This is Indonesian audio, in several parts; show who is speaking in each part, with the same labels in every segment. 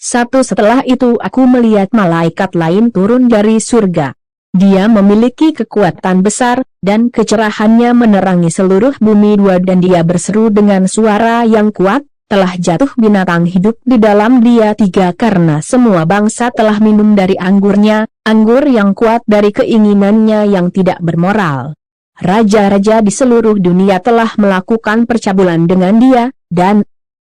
Speaker 1: Satu setelah itu aku melihat malaikat lain turun dari surga. Dia memiliki kekuatan besar, dan kecerahannya menerangi seluruh bumi dua dan dia berseru dengan suara yang kuat, telah jatuh binatang hidup di dalam dia tiga karena semua bangsa telah minum dari anggurnya, anggur yang kuat dari keinginannya yang tidak bermoral. Raja-raja di seluruh dunia telah melakukan percabulan dengan dia, dan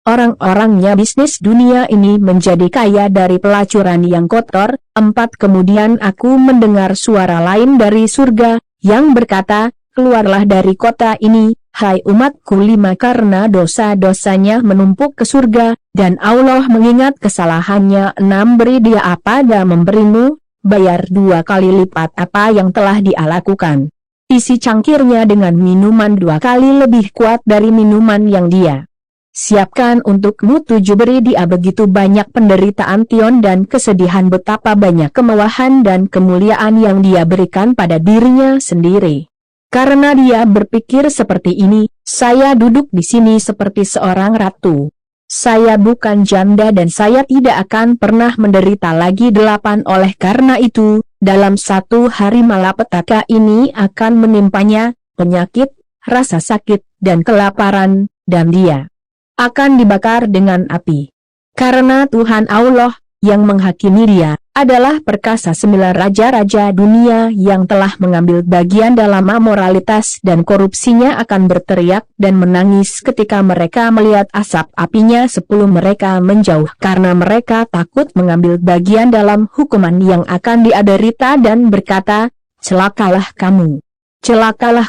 Speaker 1: orang-orangnya bisnis dunia ini menjadi kaya dari pelacuran yang kotor. 4. Kemudian aku mendengar suara lain dari surga, yang berkata, keluarlah dari kota ini, hai umatku. 5. Karena dosa-dosanya menumpuk ke surga, dan Allah mengingat kesalahannya. 6. Beri dia apa dan memberimu, bayar 2 kali lipat apa yang telah dia lakukan. Isi cangkirnya dengan minuman 2 kali lebih kuat dari minuman yang dia siapkan untukmu. 7. Beri dia begitu banyak penderitaan tion dan kesedihan betapa banyak kemewahan dan kemuliaan yang dia berikan pada dirinya sendiri. Karena dia berpikir seperti ini, saya duduk di sini seperti seorang ratu. Saya bukan janda dan saya tidak akan pernah menderita lagi. 8. Oleh karena itu, dalam satu hari malapetaka ini akan menimpanya, penyakit, rasa sakit, dan kelaparan, dan dia akan dibakar dengan api. Karena Tuhan Allah, yang menghakimi dia, adalah perkasa 9 raja-raja dunia yang telah mengambil bagian dalam amoralitas dan korupsinya akan berteriak dan menangis ketika mereka melihat asap apinya. 10. Mereka menjauh karena mereka takut mengambil bagian dalam hukuman yang akan diderita dan berkata, celakalah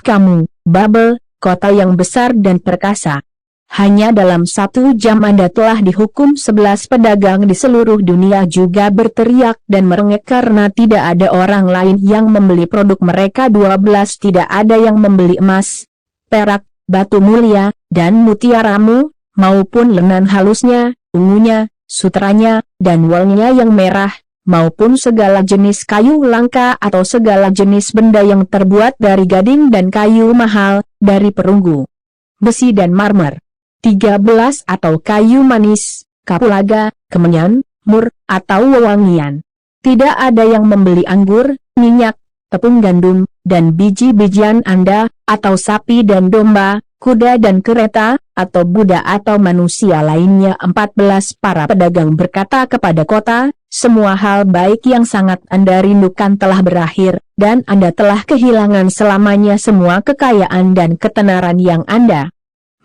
Speaker 1: kamu, Babel, kota yang besar dan perkasa. Hanya dalam 1 jam Anda telah dihukum. 11. Pedagang di seluruh dunia juga berteriak dan merengek karena tidak ada orang lain yang membeli produk mereka. 12. Tidak ada yang membeli emas, perak, batu mulia, dan mutiaramu, maupun lenan halusnya, ungunya, sutranya, dan wolnya yang merah, maupun segala jenis kayu langka atau segala jenis benda yang terbuat dari gading dan kayu mahal, dari perunggu, besi dan marmer. 13. Atau kayu manis, kapulaga, kemenyan, mur, atau wewangian. Tidak ada yang membeli anggur, minyak, tepung gandum, dan biji-bijian Anda, atau sapi dan domba, kuda dan kereta, atau budak atau manusia lainnya. 14. Para pedagang berkata kepada kota, semua hal baik yang sangat Anda rindukan telah berakhir, dan Anda telah kehilangan selamanya semua kekayaan dan ketenaran yang Anda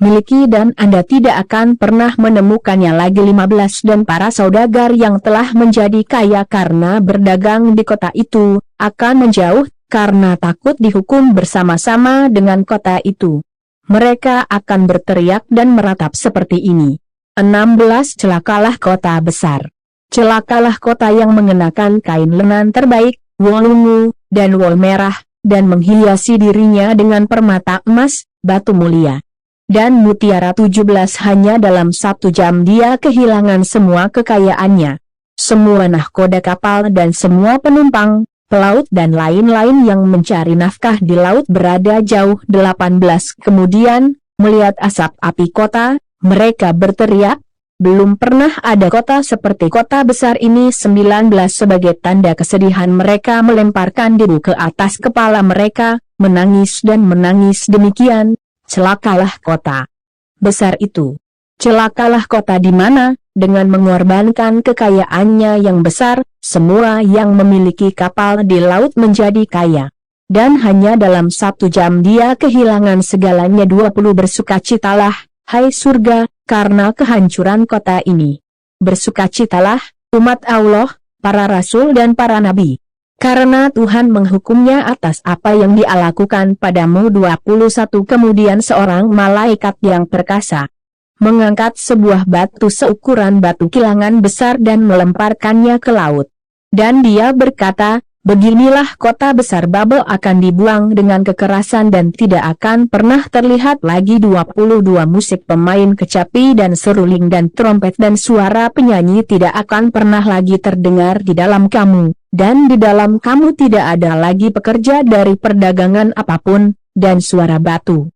Speaker 1: miliki dan Anda tidak akan pernah menemukannya lagi. 15. Dan para saudagar yang telah menjadi kaya karena berdagang di kota itu, akan menjauh, karena takut dihukum bersama-sama dengan kota itu. Mereka akan berteriak dan meratap seperti ini. 16. Celakalah kota besar. Celakalah kota yang mengenakan kain lenan terbaik, wol ungu, dan wol merah, dan menghiasi dirinya dengan permata emas, batu mulia, dan mutiara. 17. Hanya dalam 1 jam dia kehilangan semua kekayaannya, semua nahkoda kapal dan semua penumpang, pelaut dan lain-lain yang mencari nafkah di laut berada jauh. 18. Kemudian, melihat asap api kota, mereka berteriak, belum pernah ada kota seperti kota besar ini. 19. Sebagai tanda kesedihan mereka melemparkan debu ke atas kepala mereka, menangis dan menangis demikian, celakalah kota besar itu. Celakalah kota di mana, dengan mengorbankan kekayaannya yang besar, semua yang memiliki kapal di laut menjadi kaya. Dan hanya dalam 1 jam dia kehilangan segalanya. 20. Bersukacitalah, hai surga, karena kehancuran kota ini. Bersukacitalah, umat Allah, para rasul dan para nabi, karena Tuhan menghukumnya atas apa yang dia lakukan padamu. 21. Kemudian seorang malaikat yang perkasa mengangkat sebuah batu seukuran batu kilangan besar dan melemparkannya ke laut. Dan dia berkata, beginilah kota besar Babel akan dibuang dengan kekerasan dan tidak akan pernah terlihat lagi. 22. Musik pemain kecapi dan seruling dan trompet dan suara penyanyi tidak akan pernah lagi terdengar di dalam kamu, dan di dalam kamu tidak ada lagi pekerja dari perdagangan apapun, dan suara batu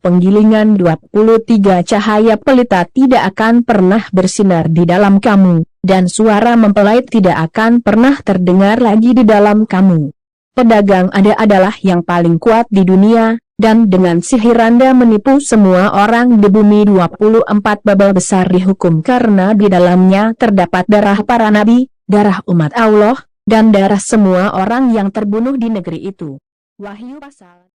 Speaker 1: penggilingan. 23. Cahaya pelita tidak akan pernah bersinar di dalam kamu, dan suara mempelai tidak akan pernah terdengar lagi di dalam kamu. Pedagang Anda adalah yang paling kuat di dunia, dan dengan sihir Anda menipu semua orang di bumi. 24 Babel besar dihukum karena di dalamnya terdapat darah para nabi, darah umat Allah, dan darah semua orang yang terbunuh di negeri itu. Wahyu pasal